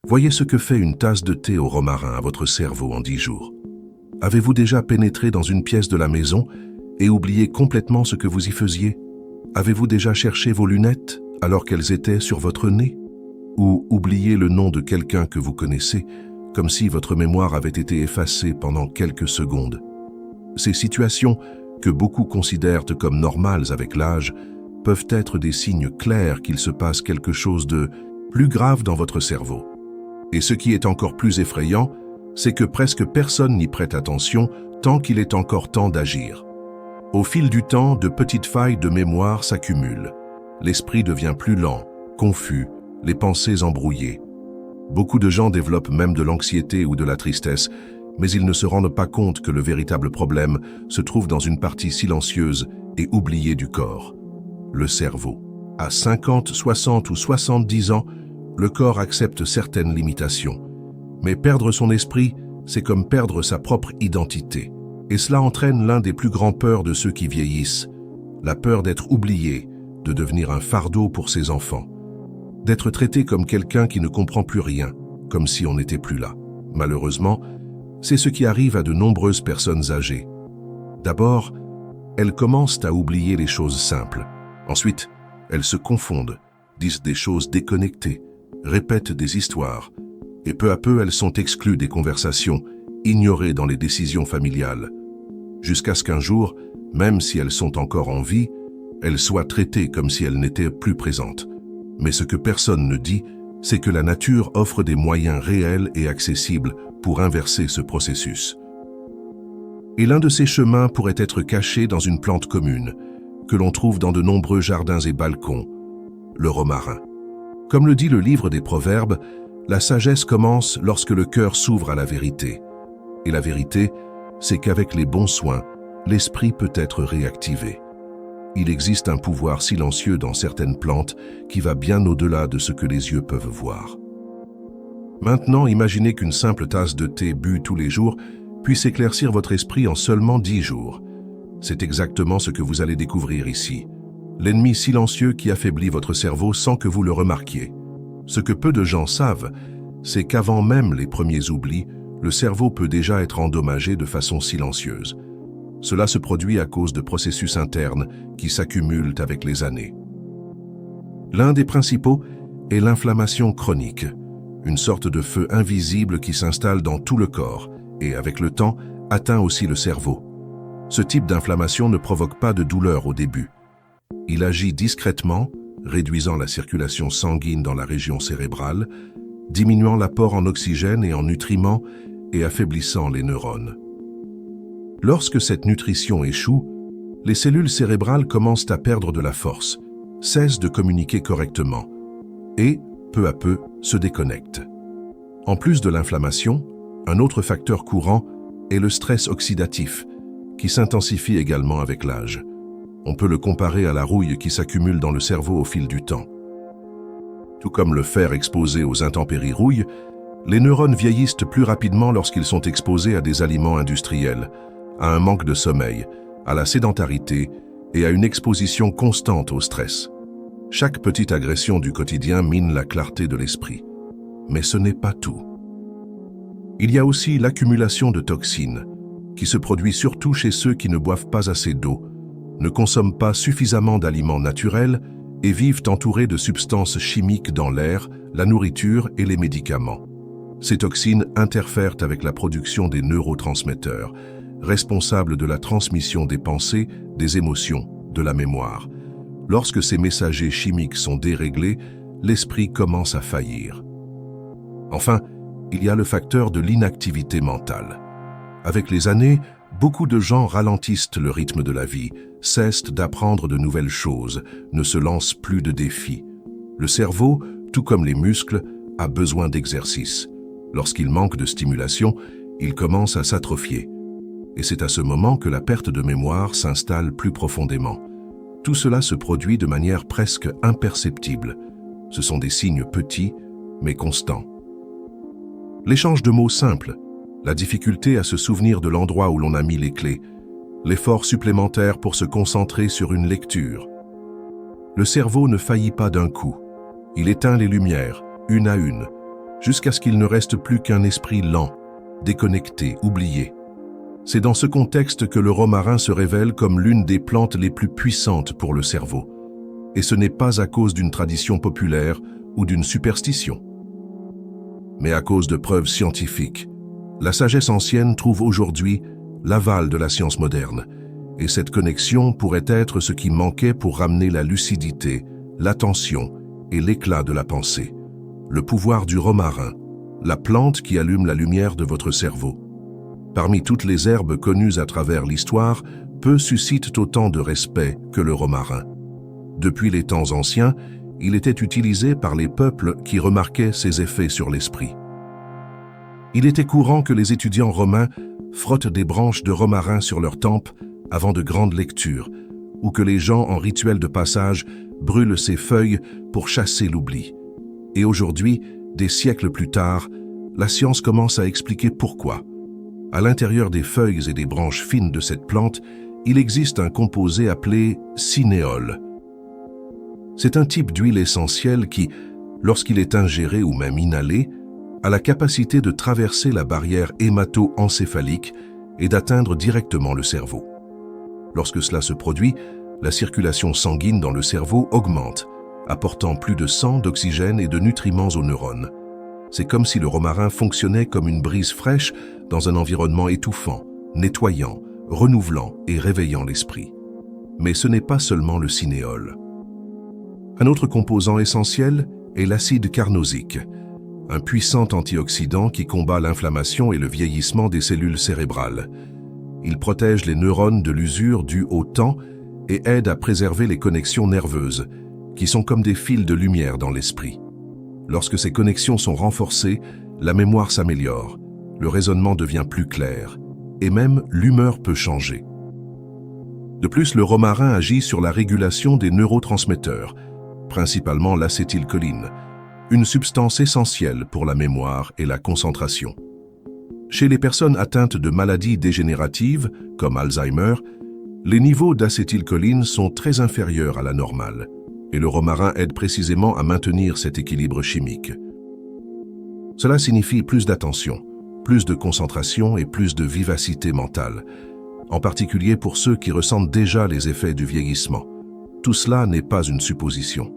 Voyez ce que fait une tasse de thé au romarin à votre cerveau en 10 jours. Avez-vous déjà pénétré dans une pièce de la maison et oublié complètement ce que vous y faisiez? Avez-vous déjà cherché vos lunettes alors qu'elles étaient sur votre nez? Ou oublié le nom de quelqu'un que vous connaissez, comme si votre mémoire avait été effacée pendant quelques secondes? Ces situations, que beaucoup considèrent comme normales avec l'âge, peuvent être des signes clairs qu'il se passe quelque chose de plus grave dans votre cerveau. Et ce qui est encore plus effrayant, c'est que presque personne n'y prête attention tant qu'il est encore temps d'agir. Au fil du temps, de petites failles de mémoire s'accumulent. L'esprit devient plus lent, confus, les pensées embrouillées. Beaucoup de gens développent même de l'anxiété ou de la tristesse, mais ils ne se rendent pas compte que le véritable problème se trouve dans une partie silencieuse et oubliée du corps, le cerveau. À 50, 60 ou 70 ans, le corps accepte certaines limitations. Mais perdre son esprit, c'est comme perdre sa propre identité. Et cela entraîne l'un des plus grands peurs de ceux qui vieillissent, la peur d'être oublié, de devenir un fardeau pour ses enfants, d'être traité comme quelqu'un qui ne comprend plus rien, comme si on n'était plus là. Malheureusement, c'est ce qui arrive à de nombreuses personnes âgées. D'abord, elles commencent à oublier les choses simples. Ensuite, elles se confondent, disent des choses déconnectées, répètent des histoires, et peu à peu elles sont exclues des conversations, ignorées dans les décisions familiales, jusqu'à ce qu'un jour, même si elles sont encore en vie, elles soient traitées comme si elles n'étaient plus présentes. Mais ce que personne ne dit, c'est que la nature offre des moyens réels et accessibles pour inverser ce processus. Et l'un de ces chemins pourrait être caché dans une plante commune, que l'on trouve dans de nombreux jardins et balcons, le romarin. Comme le dit le livre des Proverbes, la sagesse commence lorsque le cœur s'ouvre à la vérité. Et la vérité, c'est qu'avec les bons soins, l'esprit peut être réactivé. Il existe un pouvoir silencieux dans certaines plantes qui va bien au-delà de ce que les yeux peuvent voir. Maintenant, imaginez qu'une simple tasse de thé bue tous les jours puisse éclaircir votre esprit en seulement 10 jours. C'est exactement ce que vous allez découvrir ici. L'ennemi silencieux qui affaiblit votre cerveau sans que vous le remarquiez. Ce que peu de gens savent, c'est qu'avant même les premiers oublis, le cerveau peut déjà être endommagé de façon silencieuse. Cela se produit à cause de processus internes qui s'accumulent avec les années. L'un des principaux est l'inflammation chronique, une sorte de feu invisible qui s'installe dans tout le corps et, avec le temps, atteint aussi le cerveau. Ce type d'inflammation ne provoque pas de douleur au début. Il agit discrètement, réduisant la circulation sanguine dans la région cérébrale, diminuant l'apport en oxygène et en nutriments et affaiblissant les neurones. Lorsque cette nutrition échoue, les cellules cérébrales commencent à perdre de la force, cessent de communiquer correctement et, peu à peu, se déconnectent. En plus de l'inflammation, un autre facteur courant est le stress oxydatif, qui s'intensifie également avec l'âge. On peut le comparer à la rouille qui s'accumule dans le cerveau au fil du temps. Tout comme le fer exposé aux intempéries rouille, les neurones vieillissent plus rapidement lorsqu'ils sont exposés à des aliments industriels, à un manque de sommeil, à la sédentarité et à une exposition constante au stress. Chaque petite agression du quotidien mine la clarté de l'esprit. Mais ce n'est pas tout. Il y a aussi l'accumulation de toxines, qui se produit surtout chez ceux qui ne boivent pas assez d'eau, ne consomment pas suffisamment d'aliments naturels et vivent entourés de substances chimiques dans l'air, la nourriture et les médicaments. Ces toxines interfèrent avec la production des neurotransmetteurs, responsables de la transmission des pensées, des émotions, de la mémoire. Lorsque ces messagers chimiques sont déréglés, l'esprit commence à faillir. Enfin, il y a le facteur de l'inactivité mentale. Avec les années, beaucoup de gens ralentissent le rythme de la vie, cessent d'apprendre de nouvelles choses, ne se lancent plus de défis. Le cerveau, tout comme les muscles, a besoin d'exercice. Lorsqu'il manque de stimulation, il commence à s'atrophier. Et c'est à ce moment que la perte de mémoire s'installe plus profondément. Tout cela se produit de manière presque imperceptible. Ce sont des signes petits, mais constants. L'échange de mots simples, la difficulté à se souvenir de l'endroit où l'on a mis les clés, l'effort supplémentaire pour se concentrer sur une lecture. Le cerveau ne faillit pas d'un coup. Il éteint les lumières, une à une, jusqu'à ce qu'il ne reste plus qu'un esprit lent, déconnecté, oublié. C'est dans ce contexte que le romarin se révèle comme l'une des plantes les plus puissantes pour le cerveau. Et ce n'est pas à cause d'une tradition populaire ou d'une superstition, mais à cause de preuves scientifiques. La sagesse ancienne trouve aujourd'hui l'aval de la science moderne, et cette connexion pourrait être ce qui manquait pour ramener la lucidité, l'attention et l'éclat de la pensée. Le pouvoir du romarin, la plante qui allume la lumière de votre cerveau. Parmi toutes les herbes connues à travers l'histoire, peu suscitent autant de respect que le romarin. Depuis les temps anciens, il était utilisé par les peuples qui remarquaient ses effets sur l'esprit. Il était courant que les étudiants romains frottent des branches de romarin sur leurs tempes avant de grandes lectures, ou que les gens en rituel de passage brûlent ces feuilles pour chasser l'oubli. Et aujourd'hui, des siècles plus tard, la science commence à expliquer pourquoi. À l'intérieur des feuilles et des branches fines de cette plante, il existe un composé appelé cinéole. C'est un type d'huile essentielle qui, lorsqu'il est ingéré ou même inhalé, a la capacité de traverser la barrière hémato-encéphalique et d'atteindre directement le cerveau. Lorsque cela se produit, la circulation sanguine dans le cerveau augmente, apportant plus de sang, d'oxygène et de nutriments aux neurones. C'est comme si le romarin fonctionnait comme une brise fraîche dans un environnement étouffant, nettoyant, renouvelant et réveillant l'esprit. Mais ce n'est pas seulement le cinéole. Un autre composant essentiel est l'acide carnosique, un puissant antioxydant qui combat l'inflammation et le vieillissement des cellules cérébrales. Il protège les neurones de l'usure due au temps et aide à préserver les connexions nerveuses, qui sont comme des fils de lumière dans l'esprit. Lorsque ces connexions sont renforcées, la mémoire s'améliore, le raisonnement devient plus clair, et même l'humeur peut changer. De plus, le romarin agit sur la régulation des neurotransmetteurs, principalement l'acétylcholine, une substance essentielle pour la mémoire et la concentration. Chez les personnes atteintes de maladies dégénératives, comme Alzheimer, les niveaux d'acétylcholine sont très inférieurs à la normale, et le romarin aide précisément à maintenir cet équilibre chimique. Cela signifie plus d'attention, plus de concentration et plus de vivacité mentale, en particulier pour ceux qui ressentent déjà les effets du vieillissement. Tout cela n'est pas une supposition.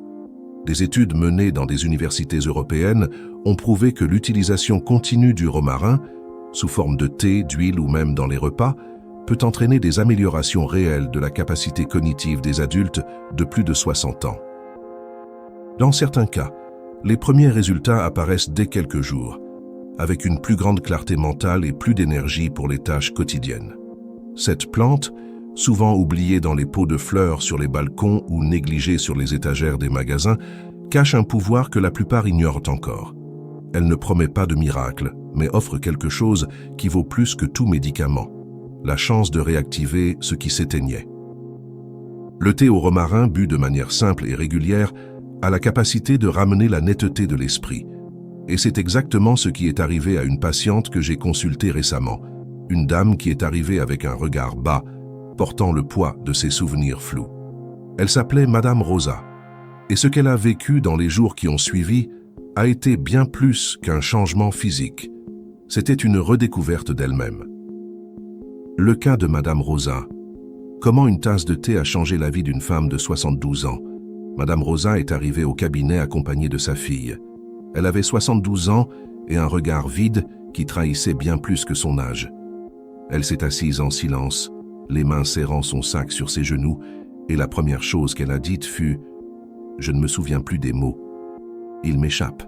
Des études menées dans des universités européennes ont prouvé que l'utilisation continue du romarin, sous forme de thé, d'huile ou même dans les repas, peut entraîner des améliorations réelles de la capacité cognitive des adultes de plus de 60 ans. Dans certains cas, les premiers résultats apparaissent dès quelques jours, avec une plus grande clarté mentale et plus d'énergie pour les tâches quotidiennes. Cette plante, souvent oubliée dans les pots de fleurs sur les balcons ou négligée sur les étagères des magasins, cache un pouvoir que la plupart ignorent encore. Elle ne promet pas de miracle, mais offre quelque chose qui vaut plus que tout médicament, la chance de réactiver ce qui s'éteignait. Le thé au romarin, bu de manière simple et régulière, a la capacité de ramener la netteté de l'esprit. Et c'est exactement ce qui est arrivé à une patiente que j'ai consultée récemment, une dame qui est arrivée avec un regard bas, portant le poids de ses souvenirs flous. Elle s'appelait Madame Rosa, et ce qu'elle a vécu dans les jours qui ont suivi a été bien plus qu'un changement physique. C'était une redécouverte d'elle-même. Le cas de Madame Rosa. Comment une tasse de thé a changé la vie d'une femme de 72 ans? Madame Rosa est arrivée au cabinet accompagnée de sa fille. Elle avait 72 ans et un regard vide qui trahissait bien plus que son âge. Elle s'est assise en silence, les mains serrant son sac sur ses genoux, et la première chose qu'elle a dite fut « Je ne me souviens plus des mots. Il m'échappe. »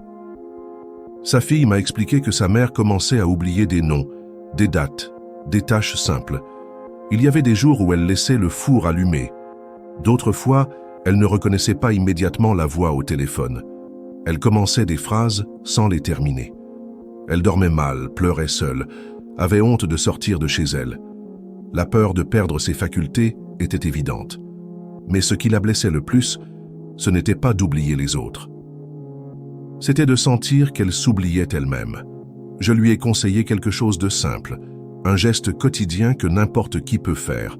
Sa fille m'a expliqué que sa mère commençait à oublier des noms, des dates, des tâches simples. Il y avait des jours où elle laissait le four allumé. D'autres fois, elle ne reconnaissait pas immédiatement la voix au téléphone. Elle commençait des phrases sans les terminer. Elle dormait mal, pleurait seule, avait honte de sortir de chez elle. La peur de perdre ses facultés était évidente. Mais ce qui la blessait le plus, ce n'était pas d'oublier les autres. C'était de sentir qu'elle s'oubliait elle-même. Je lui ai conseillé quelque chose de simple, un geste quotidien que n'importe qui peut faire.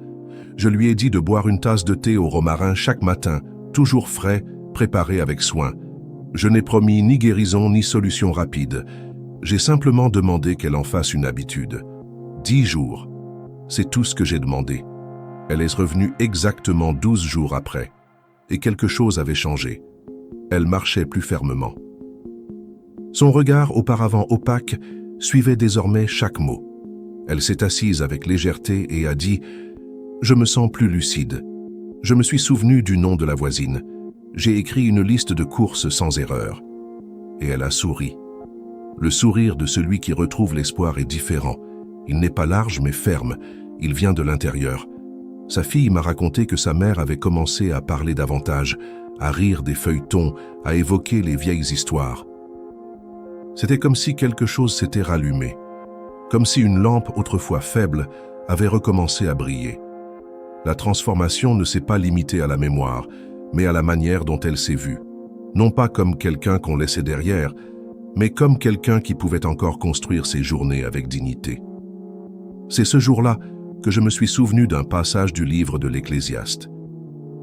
Je lui ai dit de boire une tasse de thé au romarin chaque matin, toujours frais, préparé avec soin. Je n'ai promis ni guérison ni solution rapide. J'ai simplement demandé qu'elle en fasse une habitude. 10 jours. C'est tout ce que j'ai demandé. Elle est revenue exactement 12 jours après. Et quelque chose avait changé. Elle marchait plus fermement. Son regard, auparavant opaque, suivait désormais chaque mot. Elle s'est assise avec légèreté et a dit « Je me sens plus lucide. Je me suis souvenu du nom de la voisine. J'ai écrit une liste de courses sans erreur. » Et elle a souri. Le sourire de celui qui retrouve l'espoir est différent. Il n'est pas large mais ferme. Il vient de l'intérieur. Sa fille m'a raconté que sa mère avait commencé à parler davantage, à rire des feuilletons, à évoquer les vieilles histoires. C'était comme si quelque chose s'était rallumé, comme si une lampe autrefois faible avait recommencé à briller. La transformation ne s'est pas limitée à la mémoire, mais à la manière dont elle s'est vue. Non pas comme quelqu'un qu'on laissait derrière, mais comme quelqu'un qui pouvait encore construire ses journées avec dignité. C'est ce jour-là que je me suis souvenu d'un passage du livre de l'Ecclésiaste.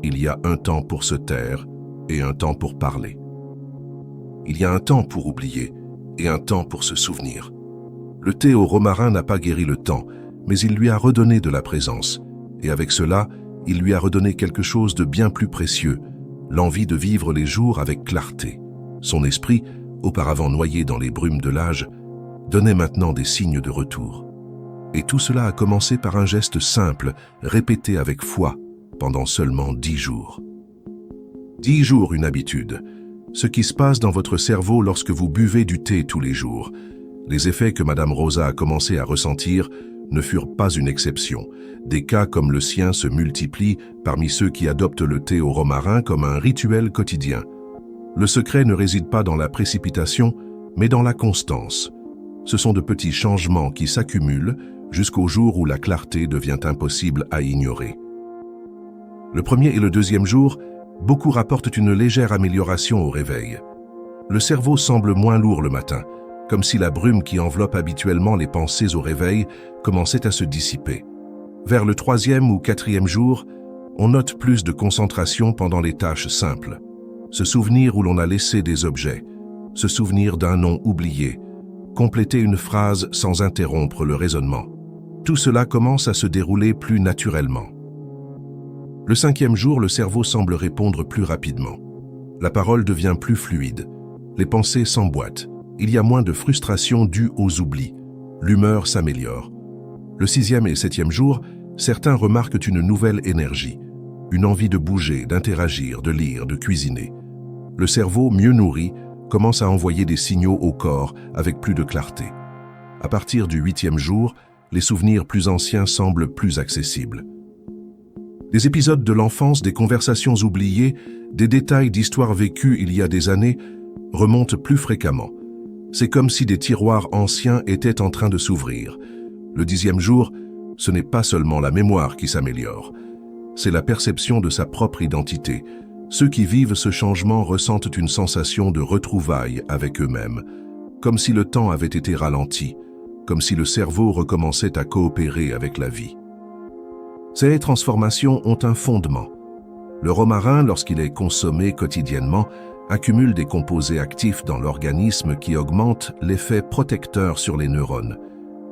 Il y a un temps pour se taire et un temps pour parler. Il y a un temps pour oublier et un temps pour se souvenir. Le thé au romarin n'a pas guéri le temps, mais il lui a redonné de la présence. Et avec cela, il lui a redonné quelque chose de bien plus précieux, l'envie de vivre les jours avec clarté. Son esprit, auparavant noyé dans les brumes de l'âge, donnait maintenant des signes de retour. Et tout cela a commencé par un geste simple, répété avec foi, pendant seulement 10 jours. 10 jours, une habitude. Ce qui se passe dans votre cerveau lorsque vous buvez du thé tous les jours. Les effets que Madame Rosa a commencé à ressentir ne furent pas une exception. Des cas comme le sien se multiplient parmi ceux qui adoptent le thé au romarin comme un rituel quotidien. Le secret ne réside pas dans la précipitation, mais dans la constance. Ce sont de petits changements qui s'accumulent jusqu'au jour où la clarté devient impossible à ignorer. Le premier et le deuxième jour, beaucoup rapportent une légère amélioration au réveil. Le cerveau semble moins lourd le matin, comme si la brume qui enveloppe habituellement les pensées au réveil commençait à se dissiper. Vers le troisième ou quatrième jour, on note plus de concentration pendant les tâches simples. Se souvenir où l'on a laissé des objets, se souvenir d'un nom oublié, compléter une phrase sans interrompre le raisonnement. Tout cela commence à se dérouler plus naturellement. Le cinquième jour, le cerveau semble répondre plus rapidement. La parole devient plus fluide. Les pensées s'emboîtent. Il y a moins de frustration due aux oublis. L'humeur s'améliore. Le sixième et septième jour, certains remarquent une nouvelle énergie, une envie de bouger, d'interagir, de lire, de cuisiner. Le cerveau, mieux nourri, commence à envoyer des signaux au corps avec plus de clarté. À partir du huitième jour, les souvenirs plus anciens semblent plus accessibles. Des épisodes de l'enfance, des conversations oubliées, des détails d'histoires vécues il y a des années remontent plus fréquemment. C'est comme si des tiroirs anciens étaient en train de s'ouvrir. Le dixième jour, ce n'est pas seulement la mémoire qui s'améliore, c'est la perception de sa propre identité. Ceux qui vivent ce changement ressentent une sensation de retrouvailles avec eux-mêmes, comme si le temps avait été ralenti, comme si le cerveau recommençait à coopérer avec la vie. Ces transformations ont un fondement. Le romarin, lorsqu'il est consommé quotidiennement, accumule des composés actifs dans l'organisme qui augmentent l'effet protecteur sur les neurones.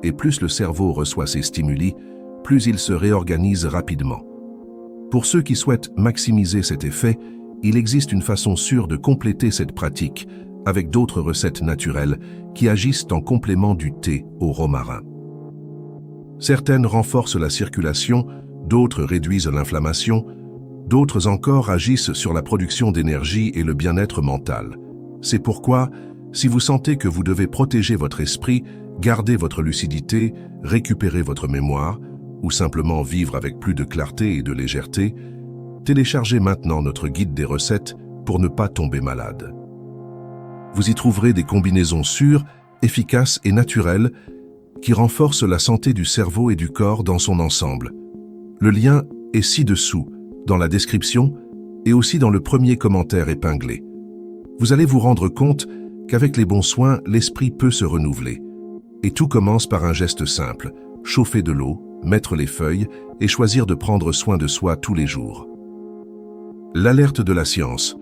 Et plus le cerveau reçoit ces stimuli, plus il se réorganise rapidement. Pour ceux qui souhaitent maximiser cet effet, il existe une façon sûre de compléter cette pratique avec d'autres recettes naturelles qui agissent en complément du thé au romarin. Certaines renforcent la circulation, d'autres réduisent l'inflammation, d'autres encore agissent sur la production d'énergie et le bien-être mental. C'est pourquoi, si vous sentez que vous devez protéger votre esprit, garder votre lucidité, récupérer votre mémoire, ou simplement vivre avec plus de clarté et de légèreté, téléchargez maintenant notre guide des recettes pour ne pas tomber malade. Vous y trouverez des combinaisons sûres, efficaces et naturelles qui renforcent la santé du cerveau et du corps dans son ensemble. Le lien est ci-dessous, dans la description et aussi dans le premier commentaire épinglé. Vous allez vous rendre compte qu'avec les bons soins, l'esprit peut se renouveler. Et tout commence par un geste simple, chauffer de l'eau, mettre les feuilles et choisir de prendre soin de soi tous les jours. L'alerte de la science.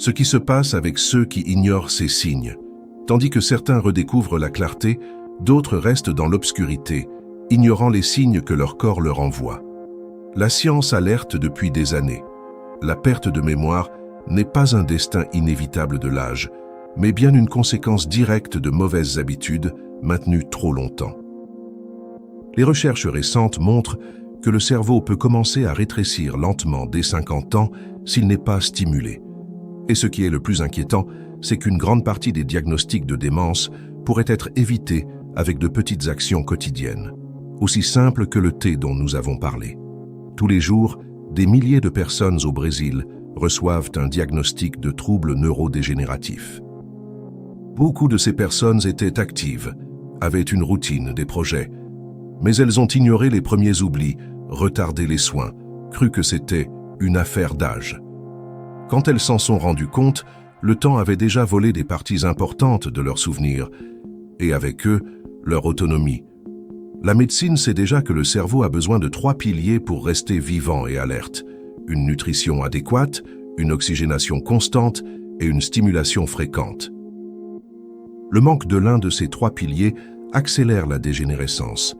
Ce qui se passe avec ceux qui ignorent ces signes. Tandis que certains redécouvrent la clarté, d'autres restent dans l'obscurité, ignorant les signes que leur corps leur envoie. La science alerte depuis des années. La perte de mémoire n'est pas un destin inévitable de l'âge, mais bien une conséquence directe de mauvaises habitudes maintenues trop longtemps. Les recherches récentes montrent que le cerveau peut commencer à rétrécir lentement dès 50 ans s'il n'est pas stimulé. Et ce qui est le plus inquiétant, c'est qu'une grande partie des diagnostics de démence pourraient être évités avec de petites actions quotidiennes, aussi simples que le thé dont nous avons parlé. Tous les jours, des milliers de personnes au Brésil reçoivent un diagnostic de troubles neurodégénératifs. Beaucoup de ces personnes étaient actives, avaient une routine, des projets, mais elles ont ignoré les premiers oublis, retardé les soins, cru que c'était une affaire d'âge. Quand elles s'en sont rendues compte, le temps avait déjà volé des parties importantes de leurs souvenirs, et avec eux, leur autonomie. La médecine sait déjà que le cerveau a besoin de 3 piliers pour rester vivant et alerte: une nutrition adéquate, une oxygénation constante et une stimulation fréquente. Le manque de l'un de ces 3 piliers accélère la dégénérescence.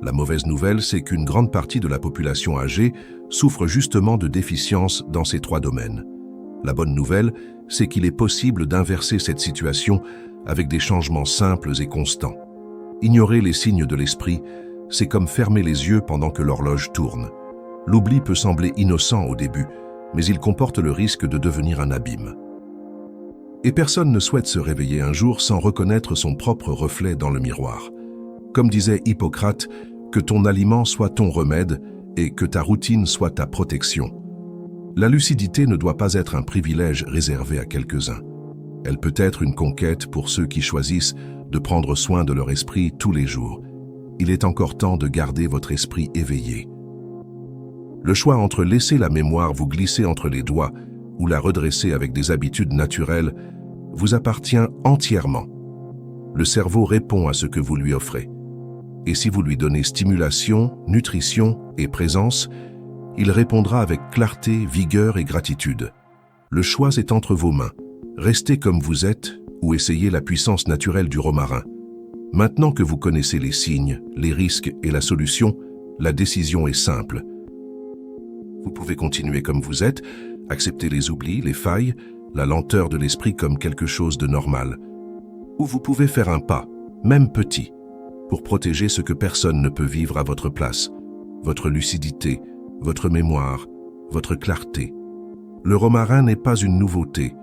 La mauvaise nouvelle, c'est qu'une grande partie de la population âgée souffre justement de déficiences dans ces 3 domaines. La bonne nouvelle, c'est qu'il est possible d'inverser cette situation avec des changements simples et constants. Ignorer les signes de l'esprit, c'est comme fermer les yeux pendant que l'horloge tourne. L'oubli peut sembler innocent au début, mais il comporte le risque de devenir un abîme. Et personne ne souhaite se réveiller un jour sans reconnaître son propre reflet dans le miroir. Comme disait Hippocrate, que ton aliment soit ton remède et que ta routine soit ta protection. La lucidité ne doit pas être un privilège réservé à quelques-uns. Elle peut être une conquête pour ceux qui choisissent de prendre soin de leur esprit tous les jours. Il est encore temps de garder votre esprit éveillé. Le choix entre laisser la mémoire vous glisser entre les doigts ou la redresser avec des habitudes naturelles vous appartient entièrement. Le cerveau répond à ce que vous lui offrez. Et si vous lui donnez stimulation, nutrition et présence, il répondra avec clarté, vigueur et gratitude. Le choix est entre vos mains. Restez comme vous êtes ou essayez la puissance naturelle du romarin. Maintenant que vous connaissez les signes, les risques et la solution, la décision est simple. Vous pouvez continuer comme vous êtes, accepter les oublis, les failles, la lenteur de l'esprit comme quelque chose de normal. Ou vous pouvez faire un pas, même petit, pour protéger ce que personne ne peut vivre à votre place, votre lucidité, votre mémoire, votre clarté. Le romarin n'est pas une nouveauté,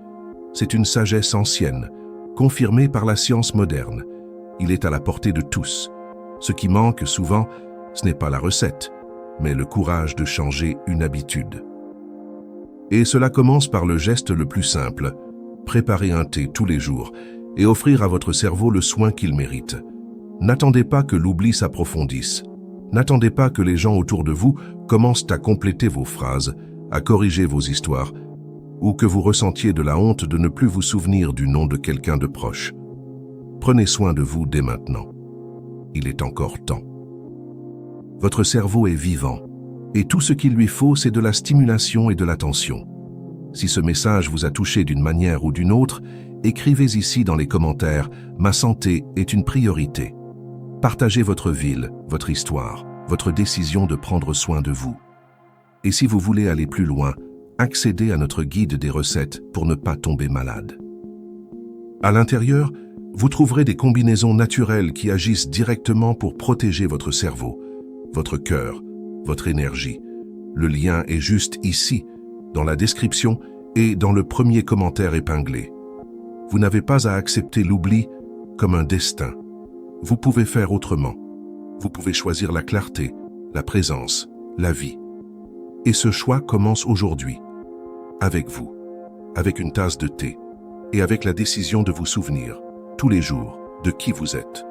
c'est une sagesse ancienne, confirmée par la science moderne. Il est à la portée de tous. Ce qui manque souvent, ce n'est pas la recette, mais le courage de changer une habitude. Et cela commence par le geste le plus simple, préparer un thé tous les jours et offrir à votre cerveau le soin qu'il mérite. N'attendez pas que l'oubli s'approfondisse. N'attendez pas que les gens autour de vous commencent à compléter vos phrases, à corriger vos histoires, ou que vous ressentiez de la honte de ne plus vous souvenir du nom de quelqu'un de proche. Prenez soin de vous dès maintenant. Il est encore temps. Votre cerveau est vivant, et tout ce qu'il lui faut, c'est de la stimulation et de l'attention. Si ce message vous a touché d'une manière ou d'une autre, écrivez ici dans les commentaires « Ma santé est une priorité ». Partagez votre ville, votre histoire, votre décision de prendre soin de vous. Et si vous voulez aller plus loin, accédez à notre guide des recettes pour ne pas tomber malade. À l'intérieur, vous trouverez des combinaisons naturelles qui agissent directement pour protéger votre cerveau, votre cœur, votre énergie. Le lien est juste ici, dans la description et dans le premier commentaire épinglé. Vous n'avez pas à accepter l'oubli comme un destin. Vous pouvez faire autrement. Vous pouvez choisir la clarté, la présence, la vie. Et ce choix commence aujourd'hui, avec vous, avec une tasse de thé et avec la décision de vous souvenir, tous les jours, de qui vous êtes.